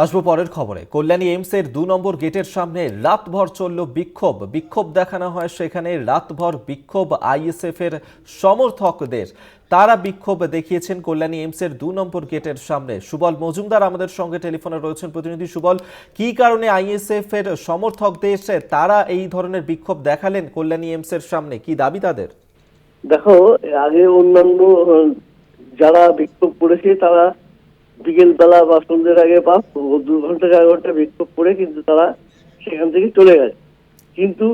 আসবো পরের খবরে। কল্যাণী এইমসের ২ নম্বর গেটের সামনে রাতভর চলল বিক্ষোভ দেখানো হয়। সেখানে রাতভর বিক্ষোভ আইএসএফ এর সমর্থকদের। তারা বিক্ষোভ দেখিয়েছেন কল্যাণী এইমসের ২ নম্বর গেটের সামনে। সুবল মজুমদার আমাদের সঙ্গে টেলিফোনে রয়েছেন। প্রতিনিধি সুবল, কি কারণে আইএসএফ এর সমর্থকদের তারা এই ধরনের বিক্ষোভ দেখালেন কল্যাণী এইমসের সামনে, কি দাবি তাদের? দেখো, আগে অন্যান্য যারা বিক্ষোভ করেছে তারা বিকেল বেলা বা সন্ধ্যের আগে বা 2 ঘন্টা 4 ঘন্টা বিক্ষোভ করে কিন্তু তারা সেখান থেকে চলে গেছে। কিন্তু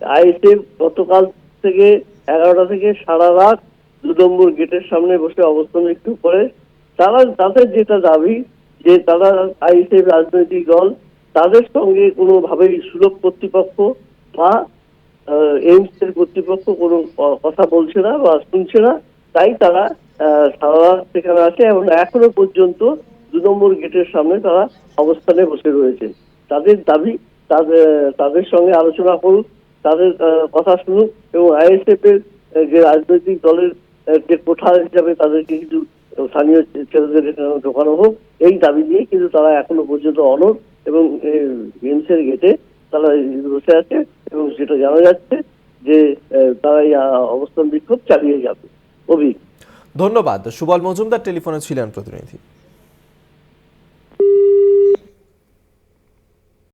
আইএসএফ গতকাল থেকে 11টা থেকে সারা রাত 2 নম্বর গেটের সামনে বসে অবস্থান বিক্ষোভ করে। তাদের যেটা দাবি যে তারা আইএসএফ রাজনৈতিক দল, তাদের সঙ্গে কোনোভাবেই সুলভ কর্তৃপক্ষ বা এইমস এর কর্তৃপক্ষ কোনো কথা বলছে না বা শুনছে না। তাই তারা সারা রাত সেখানে আছে এবং এখনো পর্যন্ত 2 নম্বর গেটের সামনে তারা অবস্থানে বসে রয়েছে। তাদের দাবি তাদের সঙ্গে আলোচনা করুক, তাদের কথা শুনুক এবং আইএসএফ এর যে রাজনৈতিক দলের যে কোঠা হিসাবে তাদেরকে কিছু স্থানীয় ছেলেদের ঢোকানো হোক, এই দাবি নিয়ে কিন্তু তারা এখনো পর্যন্ত অনড় এবং এইমস এর গেটে তারা বসে আছে এবং যেটা জানা যাচ্ছে যে তারা এই অবস্থান বিক্ষোভ চালিয়ে যাবে। ধন্যবাদ। সুবল মজুমদার টেলিফোনে ছিলেন প্রতিনিধি।